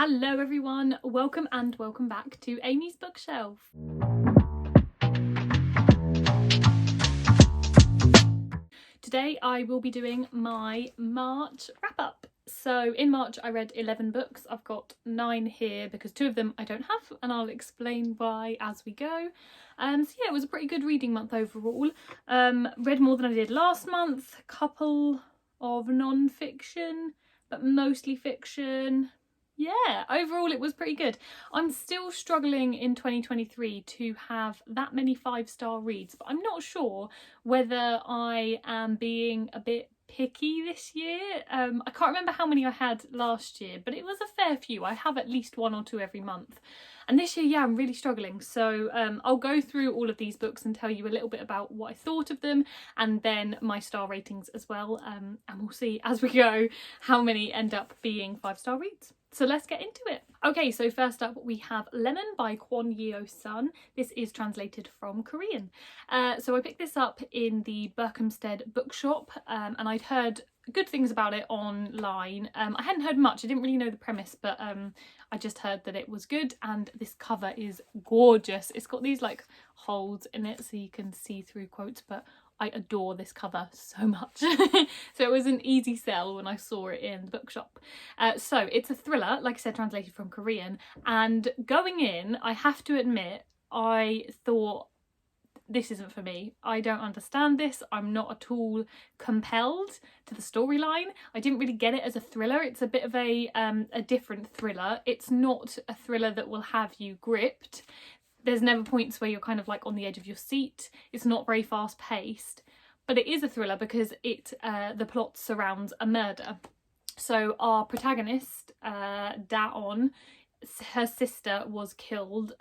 Hello everyone, welcome back to Amy's Bookshelf. Today I will be doing my March wrap-up. So in March I read 11 books. I've got 9 here because 2 of them I don't have, and I'll explain why as we go. So yeah, it was a pretty good reading month overall. Read more than I did last month, a couple of non-fiction, but mostly fiction. Yeah, overall it was pretty good. I'm still struggling in 2023 to have that many 5-star reads, but I'm not sure whether I am being a bit picky this year. I can't remember how many I had last year, but it was a fair few. I have at least 1 or 2 every month. And this year, yeah, I'm really struggling. So I'll go through all of these books and tell you a little bit about what I thought of them, and then my star ratings as well. And we'll see as we go how many end up being 5-star reads. So let's get into it. Okay, so first up we have Lemon by Kwon Yeo-sun. This is translated from Korean. So I picked this up in the Berkhamsted bookshop, and I'd heard good things about it online. I hadn't heard much, I didn't really know the premise, but I just heard that it was good, and this cover is gorgeous. It's got these like holes in it so you can see through quotes, but I adore this cover so much. So it was an easy sell when I saw it in the bookshop. So it's a thriller, like I said, translated from Korean, and going in, I have to admit, I thought, this isn't for me. I don't understand this. I'm not at all compelled to the storyline. I didn't really get it as a thriller. It's a bit of a different thriller. It's not a thriller that will have you gripped. There's never points where you're kind of like on the edge of your seat. It's not very fast paced, but it is a thriller because the plot surrounds a murder. So our protagonist, Daon, her sister was killed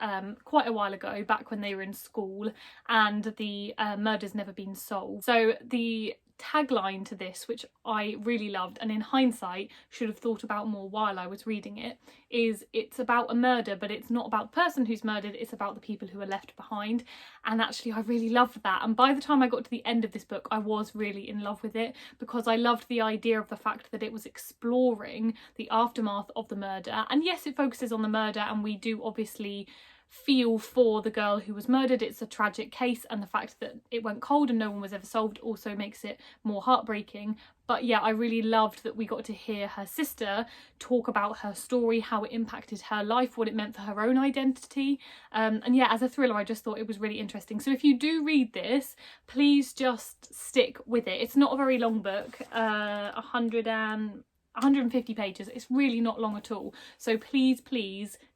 quite a while ago, back when they were in school, and the murder's never been solved. So the tagline to this, which I really loved and in hindsight should have thought about more while I was reading it, is it's about a murder, but it's not about the person who's murdered, it's about the people who are left behind. And actually I really loved that, and by the time I got to the end of this book I was really in love with it, because I loved the idea of the fact that it was exploring the aftermath of the murder. And yes, it focuses on the murder, and we do obviously feel for the girl who was murdered. It's a tragic case, and the fact that it went cold and no one was ever solved also makes it more heartbreaking. But yeah, I really loved that we got to hear her sister talk about her story, how it impacted her life, what it meant for her own identity. And yeah, as a thriller, I just thought it was really interesting. So if you do read this, please just stick with it. It's not a very long book, 150 pages. It's really not long at all. So please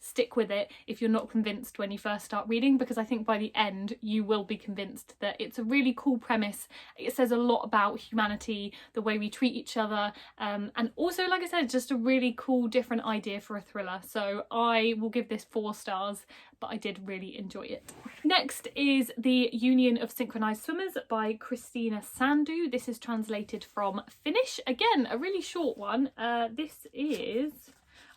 stick with it if you're not convinced when you first start reading, because I think by the end you will be convinced that it's a really cool premise. It says a lot about humanity, the way we treat each other, and also, like I said, just a really cool different idea for a thriller. So I will give this 4 stars, but I did really enjoy it. Next is The Union of Synchronised Swimmers by Christina Sandu. This is translated from Finnish. Again, a really short one. This is,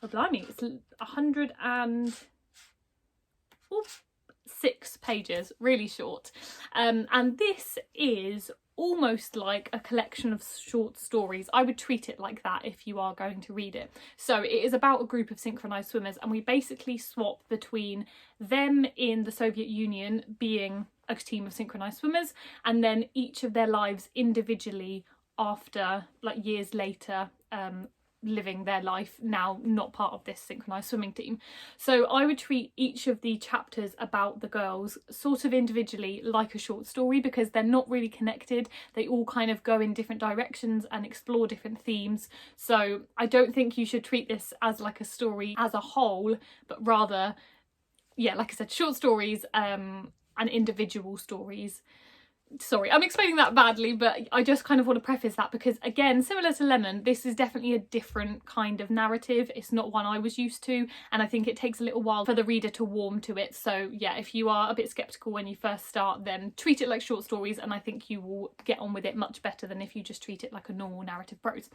oh blimey, it's 106 pages, really short. And this is almost like a collection of short stories. I would treat it like that if you are going to read it. So it is about a group of synchronized swimmers, and we basically swap between them in the Soviet Union being a team of synchronized swimmers, and then each of their lives individually after, like years later, living their life now not part of this synchronized swimming team. So I would treat each of the chapters about the girls sort of individually like a short story, because they're not really connected. They all kind of go in different directions and explore different themes. So I don't think you should treat this as like a story as a whole, but rather, yeah, like I said, short stories and individual stories. Sorry, I'm explaining that badly, but I just kind of want to preface that because, again, similar to Lemon, this is definitely a different kind of narrative. It's not one I was used to, and I think it takes a little while for the reader to warm to it. So yeah, if you are a bit sceptical when you first start, then treat it like short stories, and I think you will get on with it much better than if you just treat it like a normal narrative prose.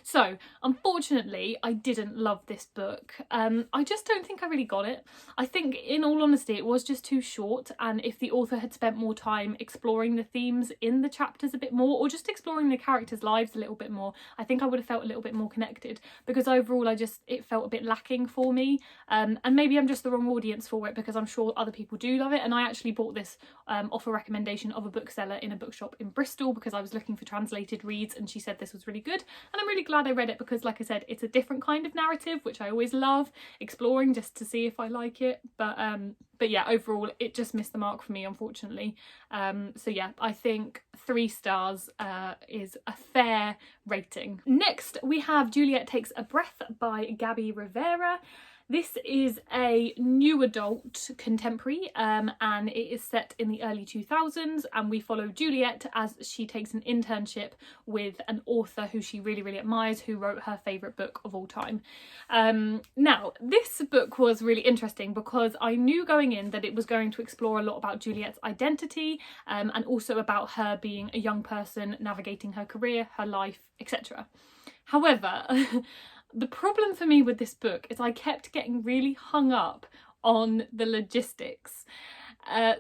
So unfortunately, I didn't love this book. I just don't think I really got it. I think, in all honesty, it was just too short, and if the author had spent more time exploring the themes in the chapters a bit more, or just exploring the characters' lives a little bit more, I think I would have felt a little bit more connected, because overall it felt a bit lacking for me. And maybe I'm just the wrong audience for it, because I'm sure other people do love it. And I actually bought this off a recommendation of a bookseller in a bookshop in Bristol, because I was looking for translated reads and she said this was really good, and I'm really glad I read it, because like I said, it's a different kind of narrative, which I always love exploring just to see if I like it. But yeah, overall it just missed the mark for me, unfortunately. So yeah, I think 3 stars is a fair rating. Next we have Juliet Takes a Breath by Gabby Rivera. This is a new adult contemporary, and it is set in the early 2000s, and we follow Juliet as she takes an internship with an author who she really, really admires, who wrote her favourite book of all time. Now, this book was really interesting because I knew going in that it was going to explore a lot about Juliet's identity, and also about her being a young person navigating her career, her life, etc. However, the problem for me with this book is I kept getting really hung up on the logistics.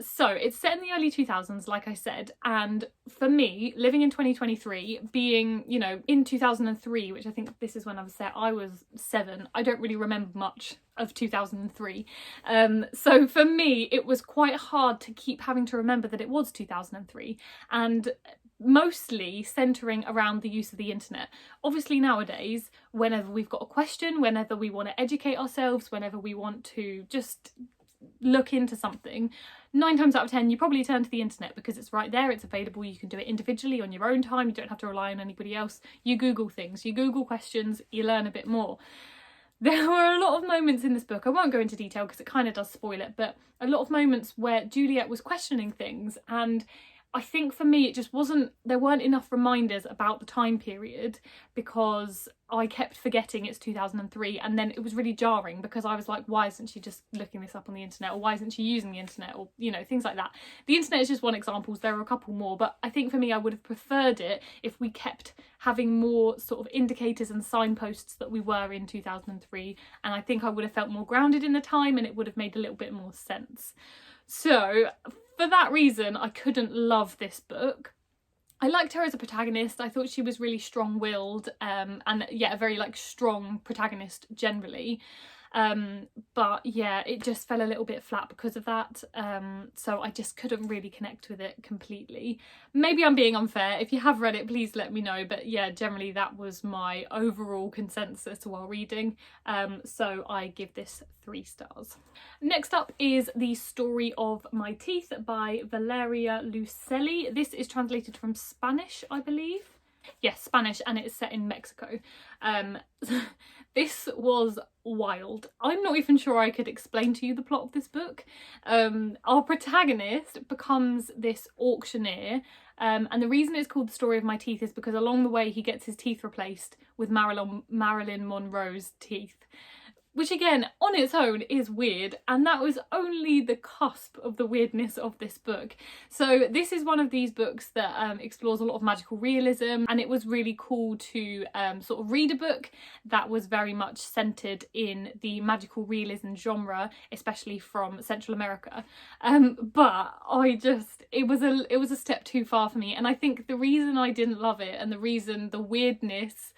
So it's set in the early 2000s, like I said, and for me, living in 2023, being, you know, in 2003, which I think this is when I was set, I was 7. I don't really remember much of 2003. So for me, it was quite hard to keep having to remember that it was 2003, and mostly centering around the use of the internet. Obviously nowadays, whenever we've got a question, whenever we want to educate ourselves, whenever we want to just look into something, 9 times out of 10 you probably turn to the internet, because it's right there, it's available, you can do it individually on your own time, you don't have to rely on anybody else. You Google things, you Google questions, you learn a bit more. There were a lot of moments in this book, I won't go into detail because it kind of does spoil it, but a lot of moments where Juliet was questioning things, and I think for me it just there weren't enough reminders about the time period, because I kept forgetting it's 2003, and then it was really jarring because I was like, why isn't she just looking this up on the internet, or why isn't she using the internet, or, you know, things like that. The internet is just one example, there are a couple more, but I think for me I would have preferred it if we kept having more sort of indicators and signposts that we were in 2003, and I think I would have felt more grounded in the time, and it would have made a little bit more sense. So for that reason, I couldn't love this book. I liked her as a protagonist. I thought she was really strong-willed, and yeah, a very like strong protagonist generally. But yeah, it just fell a little bit flat because of that. So I just couldn't really connect with it completely. Maybe I'm being unfair. If you have read it, please let me know. But yeah, generally that was my overall consensus while reading. So I give this 3 stars. Next up is The Story of My Teeth by Valeria Lucelli. This is translated from Spanish, I believe. Yes, Spanish, and it is set in Mexico. This was wild. I'm not even sure I could explain to you the plot of this book. Our protagonist becomes this auctioneer, and the reason it's called The Story of My Teeth is because along the way he gets his teeth replaced with Marilyn Monroe's teeth. Which again, on its own, is weird, and that was only the cusp of the weirdness of this book. So this is one of these books that explores a lot of magical realism, and it was really cool to sort of read a book that was very much centred in the magical realism genre, especially from Central America. But it was a step too far for me, and I think the reason I didn't love it, and the reason the weirdness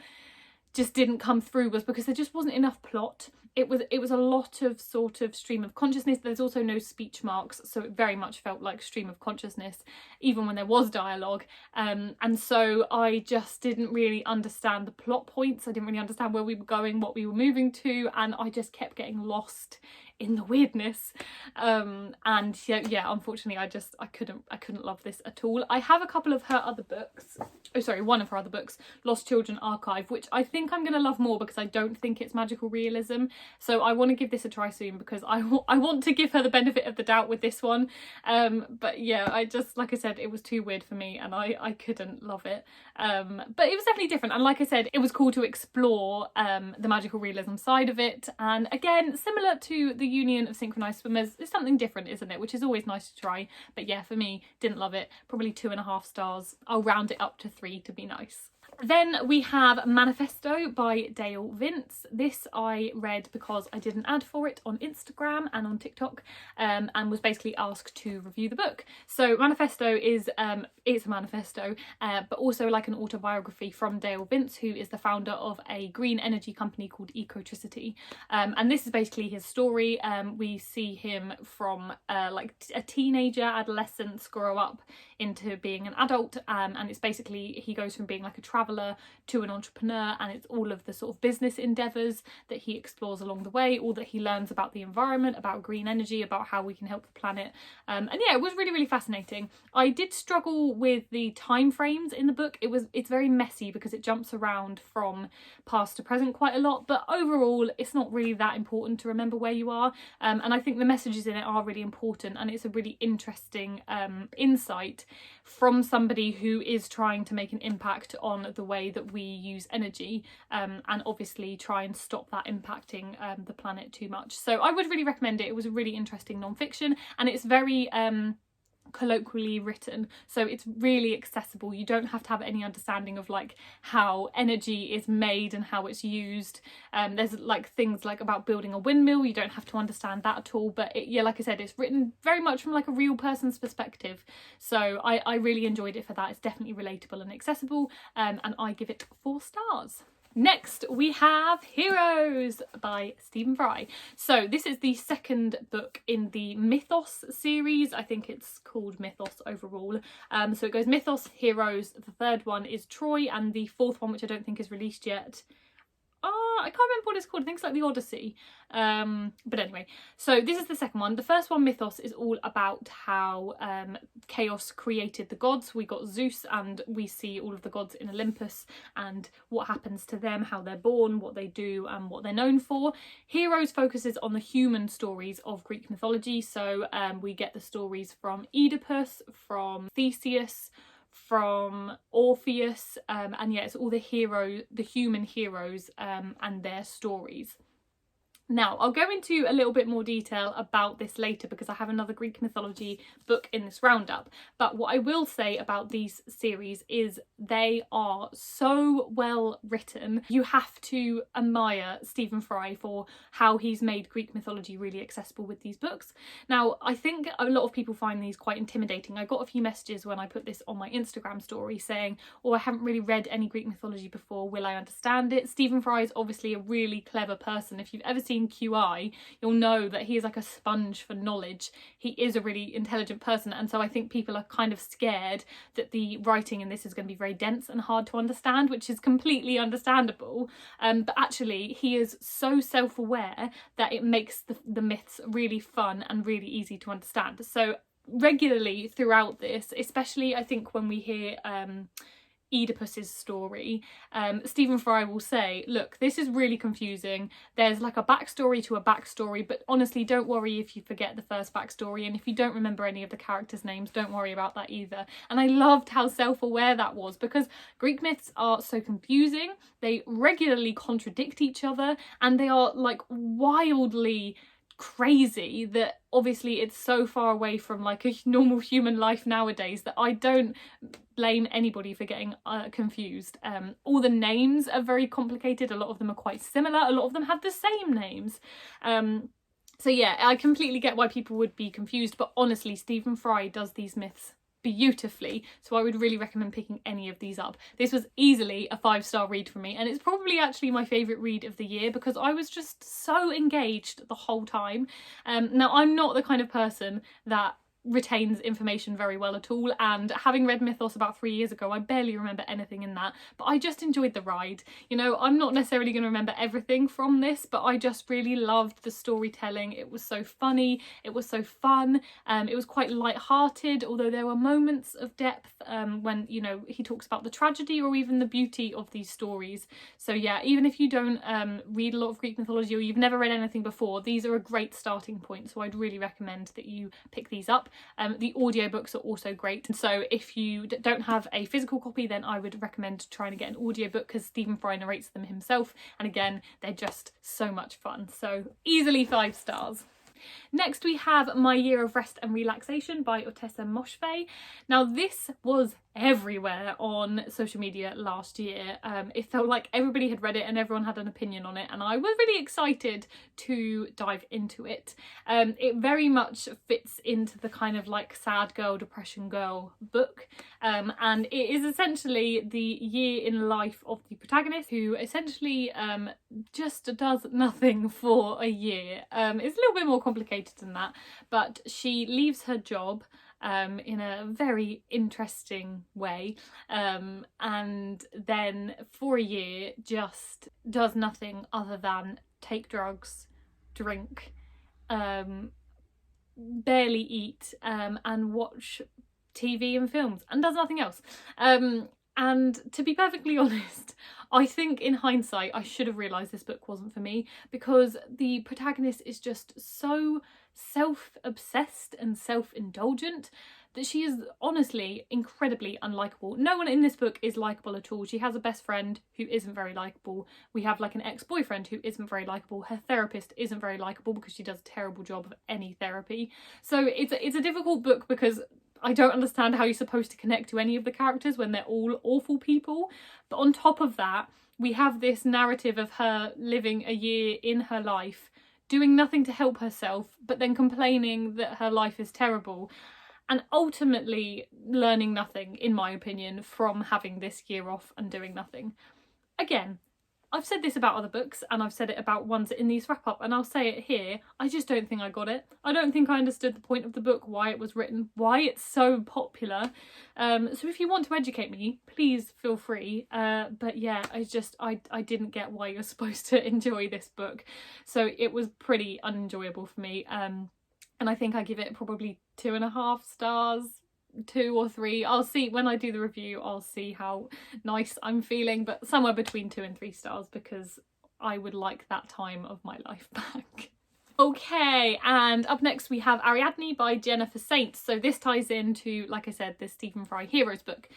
just didn't come through, was because there just wasn't enough plot. It was a lot of sort of stream of consciousness. There's also no speech marks, so it very much felt like stream of consciousness, even when there was dialogue. And so I just didn't really understand the plot points. I didn't really understand where we were going, what we were moving to, and I just kept getting lost in the weirdness. And yeah, unfortunately I couldn't love this at all. I have a couple of her other books. Oh sorry, one of her other books, Lost Children Archive, which I think I'm going to love more because I don't think it's magical realism. So I want to give this a try soon, because I want to give her the benefit of the doubt with this one. But yeah, I just, like I said, it was too weird for me, and I couldn't love it. But it was definitely different, and like I said, it was cool to explore the magical realism side of it. And again, similar to the Union of Synchronised Swimmers, it's something different, isn't it? Which is always nice to try. But yeah, for me, didn't love it. Probably 2.5 stars. I'll round it up to 3 to be nice. Then we have Manifesto by Dale Vince. This I read because I did an ad for it on Instagram and on TikTok, and was basically asked to review the book. So Manifesto is it's a manifesto, but also like an autobiography from Dale Vince, who is the founder of a green energy company called Ecotricity. And this is basically his story. We see him from like a teenager, adolescence, grow up into being an adult, and it's basically he goes from being like a traveller to an entrepreneur, and it's all of the sort of business endeavours that he explores along the way, all that he learns about the environment, about green energy, about how we can help the planet, and yeah, it was really, really fascinating. I did struggle with the time frames in the book. It's very messy because it jumps around from past to present quite a lot, but overall it's not really that important to remember where you are, and I think the messages in it are really important, and it's a really interesting insight from somebody who is trying to make an impact on the way that we use energy, and obviously try and stop that impacting the planet too much. So I would really recommend it. It was a really interesting non-fiction, and it's very colloquially written, so it's really accessible. You don't have to have any understanding of like how energy is made and how it's used. There's like things like about building a windmill, you don't have to understand that at all, but yeah, like I said, it's written very much from like a real person's perspective, so I really enjoyed it for that. It's definitely relatable and accessible, and I give it 4 stars. Next we have Heroes by Stephen Fry. So this is the second book in the Mythos series. I think it's called Mythos overall. So it goes Mythos, Heroes, the third one is Troy, and the fourth one, which I don't think is released yet, I can't remember what it's called. I think it's like the Odyssey. But anyway, so this is the second one. The first one, Mythos, is all about how chaos created the gods. We got Zeus, and we see all of the gods in Olympus and what happens to them, how they're born, what they do, and what they're known for. Heroes focuses on the human stories of Greek mythology. So we get the stories from Oedipus, from Theseus, from Orpheus, and yeah, it's all the human heroes, and their stories. Now, I'll go into a little bit more detail about this later because I have another Greek mythology book in this roundup. But what I will say about these series is they are so well written. You have to admire Stephen Fry for how he's made Greek mythology really accessible with these books. Now, I think a lot of people find these quite intimidating. I got a few messages when I put this on my Instagram story saying, oh, I haven't really read any Greek mythology before, will I understand it? Stephen Fry is obviously a really clever person. If you've ever seen QI, you'll know that he is like a sponge for knowledge. He is a really intelligent person, and so I think people are kind of scared that the writing in this is going to be very dense and hard to understand, which is completely understandable, but actually he is so self-aware that it makes the myths really fun and really easy to understand. So regularly throughout this, especially I think when we hear Oedipus's story, Stephen Fry will say, look, this is really confusing. There's like a backstory to a backstory, but honestly, don't worry if you forget the first backstory, and if you don't remember any of the characters' names, don't worry about that either. And I loved how self-aware that was, because Greek myths are so confusing. They regularly contradict each other, and they are like wildly crazy that obviously it's so far away from like a normal human life nowadays that I don't blame anybody for getting confused. All the names are very complicated. A lot of them are quite similar. A lot of them have the same names. So yeah, I completely get why people would be confused, but honestly, Stephen Fry does these myths beautifully, so I would really recommend picking any of these up. This was easily a 5-star read for me, and it's probably actually my favourite read of the year because I was just so engaged the whole time. Now, I'm not the kind of person that retains information very well at all, and having read Mythos about 3 years ago, I barely remember anything in that, but I just enjoyed the ride. You know, I'm not necessarily going to remember everything from this, but I just really loved the storytelling. It was so funny, it was so fun, it was quite light-hearted, although there were moments of depth when, you know, he talks about the tragedy or even the beauty of these stories. So yeah, even if you don't read a lot of Greek mythology or you've never read anything before, these are a great starting point, so I'd really recommend that you pick these up. The audiobooks are also great, and so if you don't have a physical copy, then I would recommend trying to get an audiobook because Stephen Fry narrates them himself, and again, they're just so much fun. So easily 5 stars. Next we have My Year of Rest and Relaxation by Ottessa Moshfegh. Now this was everywhere on social media last year. It felt like everybody had read it and everyone had an opinion on it, and I was really excited to dive into it. It very much fits into the kind of like sad girl, depression girl book, and it is essentially the year in life of the protagonist, who essentially just does nothing for a year. It's a little bit more complicated than that, but she leaves her job in a very interesting way, and then for a year just does nothing other than take drugs, drink, barely eat, and watch TV and films, and does nothing else. And to be perfectly honest, I think in hindsight I should have realised this book wasn't for me, because the protagonist is just so self-obsessed and self-indulgent that she is honestly incredibly unlikable. No one in this book is likeable at all. She has a best friend who isn't very likeable. We have like an ex-boyfriend who isn't very likeable. Her therapist isn't very likeable because she does a terrible job of any therapy. So it's a difficult book because I don't understand how you're supposed to connect to any of the characters when they're all awful people. But on top of that, we have this narrative of her living a year in her life, doing nothing to help herself, but then complaining that her life is terrible, and ultimately learning nothing, in my opinion, from having this year off and doing nothing. Again, I've said this about other books, and I've said it about ones in these wrap up, and I'll say it here. I just don't think I got it. I don't think I understood the point of the book, why it was written, why it's so popular. So if you want to educate me, please feel free. But yeah, I didn't get why you're supposed to enjoy this book. So it was pretty unenjoyable for me. And I think I give it probably 2.5 stars. 2 or 3. I'll see when I do the review, I'll see how nice I'm feeling, but somewhere between 2 and 3 stars, because I would like that time of my life back. Okay, and up next we have Ariadne by Jennifer Saint. So this ties into, like I said, this Stephen Fry Heroes book.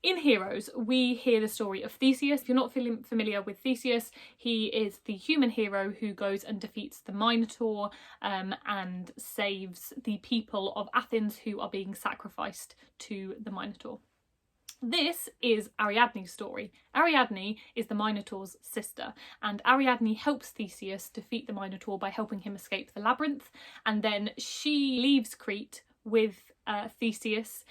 In Heroes, we hear the story of Theseus. If you're not familiar with Theseus, he is the human hero who goes and defeats the Minotaur and saves the people of Athens who are being sacrificed to the Minotaur. This is Ariadne's story. Ariadne is the Minotaur's sister, and Ariadne helps Theseus defeat the Minotaur by helping him escape the labyrinth, and then she leaves Crete with Theseus,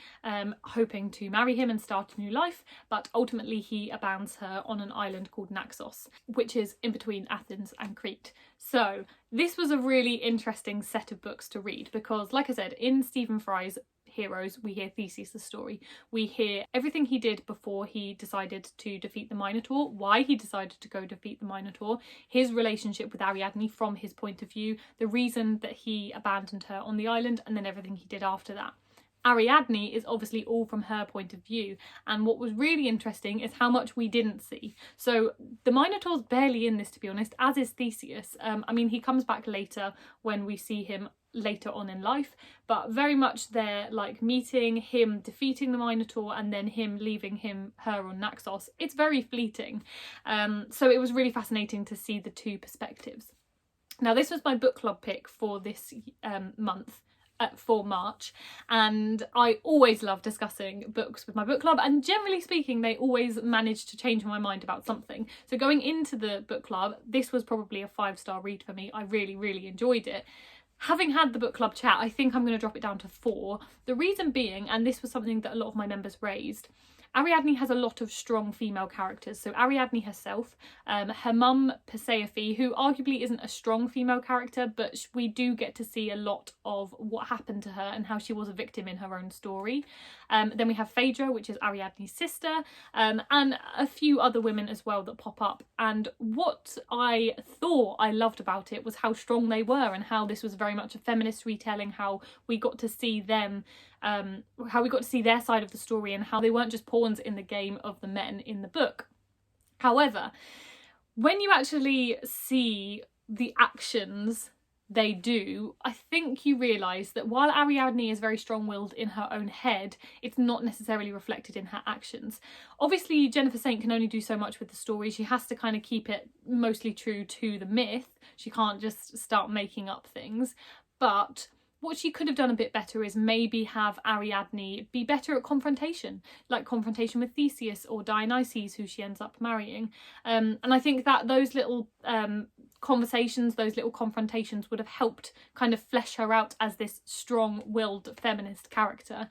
hoping to marry him and start a new life, but ultimately he abandons her on an island called Naxos, which is in between Athens and Crete. So this was a really interesting set of books to read, because like I said, in Stephen Fry's Heroes, we hear Theseus' story. We hear everything he did before he decided to defeat the Minotaur, why he decided to go defeat the Minotaur, his relationship with Ariadne from his point of view, the reason that he abandoned her on the island, and then everything he did after that. Ariadne is obviously all from her point of view, and what was really interesting is how much we didn't see. So the Minotaur's barely in this, to be honest, as is Theseus. I mean, he comes back later when we see him later on in life, but very much they're like meeting him, defeating the Minotaur, and then him leaving her on Naxos. It's very fleeting. So it was really fascinating to see the two perspectives. Now, this was my book club pick for this month. For March, and I always love discussing books with my book club, and generally speaking they always manage to change my mind about something. So going into the book club, this was probably a 5-star read for me. I really enjoyed it. Having had the book club chat, I think I'm going to drop it down to 4. The reason being, and this was something that a lot of my members raised, Ariadne has a lot of strong female characters. So Ariadne herself, her mum Persephone, who arguably isn't a strong female character, but we do get to see a lot of what happened to her and how she was a victim in her own story. Then we have Phaedra, which is Ariadne's sister, and a few other women as well that pop up. And what I thought I loved about it was how strong they were, and how this was very much a feminist retelling, how we got to see them, how we got to see their side of the story, and how they weren't just pawns in the game of the men in the book. However, when you actually see the actions they do, I think you realise that while Ariadne is very strong-willed in her own head, it's not necessarily reflected in her actions. Obviously, Jennifer Saint can only do so much with the story. She has to kind of keep it mostly true to the myth. She can't just start making up things. But what she could have done a bit better is maybe have Ariadne be better at confrontation, like confrontation with Theseus or Dionysus, who she ends up marrying. And I think that those little conversations, those little confrontations would have helped kind of flesh her out as this strong-willed feminist character,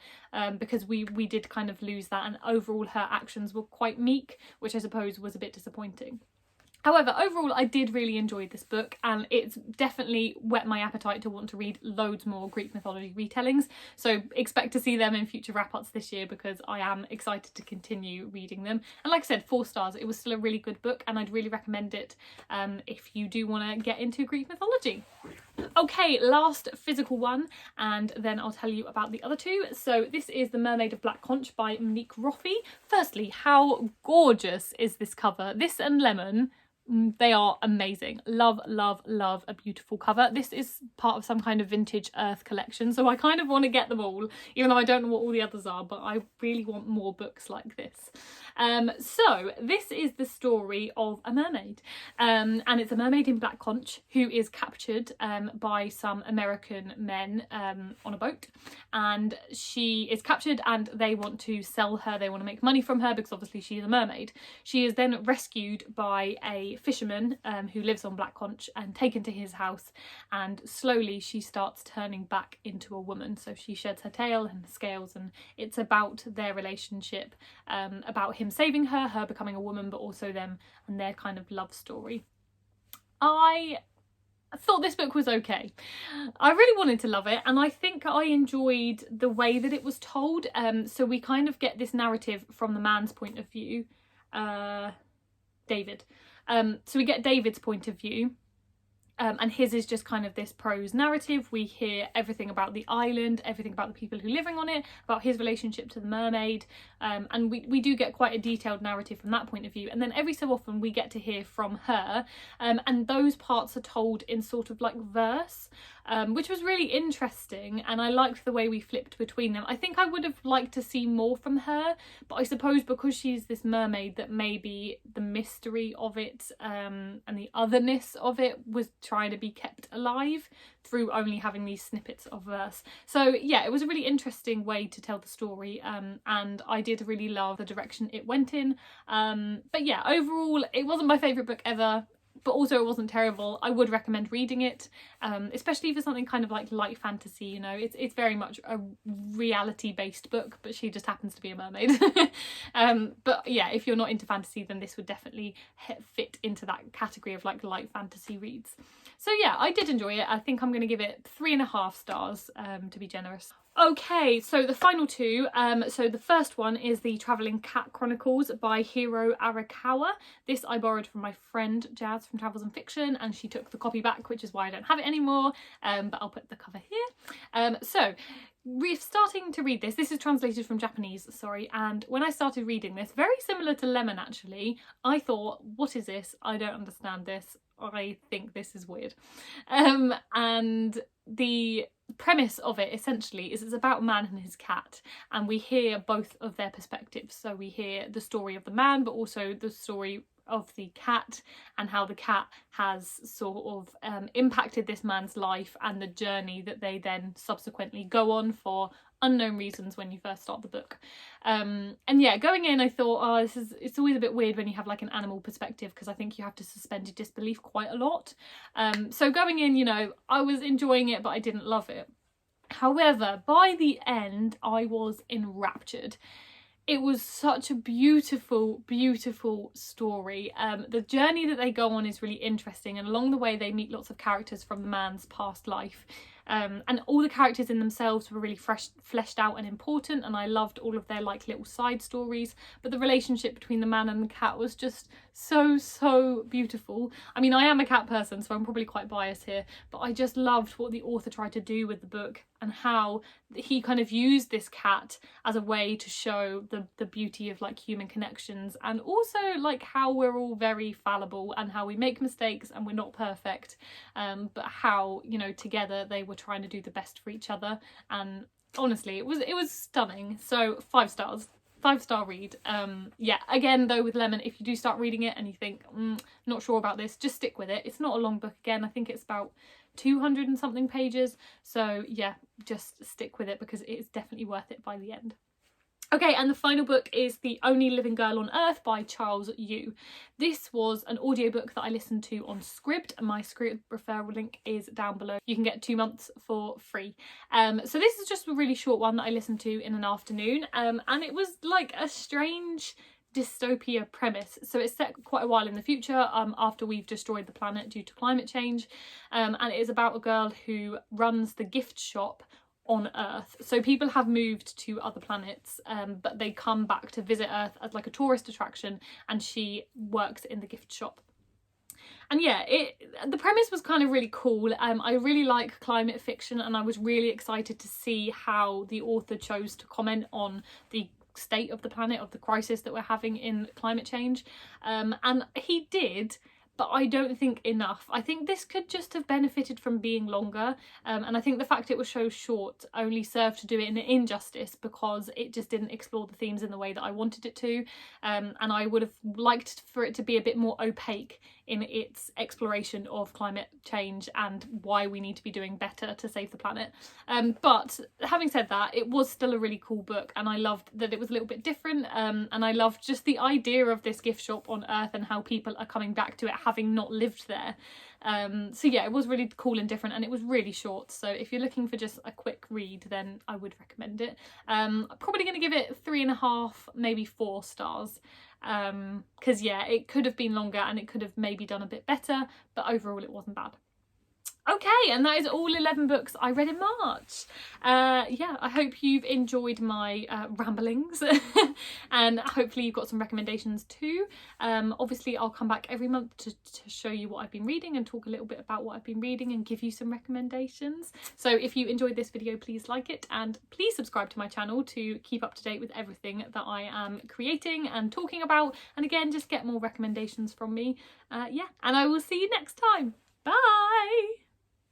because we did kind of lose that, and overall her actions were quite meek, which I suppose was a bit disappointing. However, overall, I did really enjoy this book, and it's definitely whet my appetite to want to read loads more Greek mythology retellings. So expect to see them in future wrap-ups this year, because I am excited to continue reading them. And like I said, 4 stars. It was still a really good book, and I'd really recommend it if you do want to get into Greek mythology. Okay, last physical one, and then I'll tell you about the other 2. So this is The Mermaid of Black Conch by Monique Roffey. Firstly, how gorgeous is this cover? This and Lemon, they are amazing. Love, love, love a beautiful cover. This is part of some kind of vintage Earth collection, so I kind of want to get them all, even though I don't know what all the others are, but I really want more books like this. So this is the story of a mermaid, and it's a mermaid in black conch who is captured by some American men on a boat, and she is captured and they want to sell her. They want to make money from her because obviously she is a mermaid. She is then rescued by a fisherman who lives on black conch and taken to his house, and slowly she starts turning back into a woman. So she sheds her tail and scales, and it's about their relationship, about him saving her, her becoming a woman, but also them and their kind of love story. I thought this book was okay. I really wanted to love it, and I think I enjoyed the way that it was told. So we kind of get this narrative from the man's point of view, David. So we get David's point of view, and his is just kind of this prose narrative. We hear everything about the island, everything about the people who are living on it, about his relationship to the mermaid, and we do get quite a detailed narrative from that point of view. And then every so often we get to hear from her, and those parts are told in sort of like verse, which was really interesting, and I liked the way we flipped between them. I think I would have liked to see more from her, but I suppose because she's this mermaid, that maybe the mystery of it and the otherness of it was trying to be kept alive through only having these snippets of verse. So yeah, it was a really interesting way to tell the story, and I did really love the direction it went in. But yeah, overall it wasn't my favourite book ever, but also it wasn't terrible. I would recommend reading it, especially for something kind of like light fantasy, you know. It's very much a reality-based book, but she just happens to be a mermaid. But yeah, if you're not into fantasy, then this would definitely fit into that category of like light fantasy reads. So yeah, I did enjoy it. I think I'm going to give it 3.5 stars, to be generous. Okay, so the final 2, so the first one is the Traveling Cat Chronicles by Hiro Arakawa. This I borrowed from my friend Jazz from Travels and Fiction, and she took the copy back, which is why I don't have it anymore, but I'll put the cover here. So we're starting to read this. This is translated from Japanese, sorry, and when I started reading this, very similar to Lemon actually, I thought, what is this? I don't understand this. I think this is weird. And the premise of it essentially is it's about a man and his cat, and we hear both of their perspectives. So we hear the story of the man, but also the story of the cat, and how the cat has sort of impacted this man's life, and the journey that they then subsequently go on for unknown reasons when you first start the book. And yeah, going in I thought, oh, it's always a bit weird when you have like an animal perspective, because I think you have to suspend your disbelief quite a lot. So going in, you know, I was enjoying it, but I didn't love it. However, by the end I was enraptured. It was such a beautiful, beautiful story. The journey that they go on is really interesting, and along the way they meet lots of characters from the man's past life. And all the characters in themselves were really fleshed out and important, and I loved all of their like little side stories, but the relationship between the man and the cat was just so beautiful. I mean, I am a cat person, so I'm probably quite biased here, but I just loved what the author tried to do with the book, and how he kind of used this cat as a way to show the beauty of like human connections, and also like how we're all very fallible and how we make mistakes and we're not perfect, but how, you know, together they were trying to do the best for each other. And honestly, it was stunning. So 5 stars. 5-star read. Yeah, again though with Lemon, if you do start reading it and you think not sure about this, just stick with it. It's not a long book. Again, I think it's about 200 and something pages, so yeah, just stick with it because it is definitely worth it by the end. Okay, and the final book is The Only Living Girl on Earth by Charles Yu. This was an audiobook that I listened to on Scribd, and my Scribd referral link is down below. You can get 2 months for free. So this is just a really short one that I listened to in an afternoon, and it was like a strange dystopia premise. So it's set quite a while in the future, after we've destroyed the planet due to climate change, and it is about a girl who runs the gift shop on Earth. So people have moved to other planets, but they come back to visit Earth as like a tourist attraction, and she works in the gift shop. And yeah, the premise was kind of really cool. I really like climate fiction, and I was really excited to see how the author chose to comment on the state of the planet, of the crisis that we're having in climate change. And he did, but I don't think enough. I think this could just have benefited from being longer, and I think the fact it was so short only served to do it an injustice because it just didn't explore the themes in the way that I wanted it to, and I would have liked for it to be a bit more opaque in its exploration of climate change and why we need to be doing better to save the planet. But having said that, it was still a really cool book, and I loved that it was a little bit different, and I loved just the idea of this gift shop on Earth and how people are coming back to it having not lived there. So yeah, it was really cool and different, and it was really short, so if you're looking for just a quick read, then I would recommend it. I'm probably going to give it 3.5, maybe 4 stars, because yeah, it could have been longer and it could have maybe done a bit better, but overall it wasn't bad. Okay, and that is all 11 books I read in March. Yeah, I hope you've enjoyed my ramblings and hopefully you've got some recommendations too. Obviously I'll come back every month to show you what I've been reading and talk a little bit about what I've been reading and give you some recommendations. So if you enjoyed this video, please like it, and please subscribe to my channel to keep up to date with everything that I am creating and talking about, and again, just get more recommendations from me. Yeah, and I will see you next time. Bye!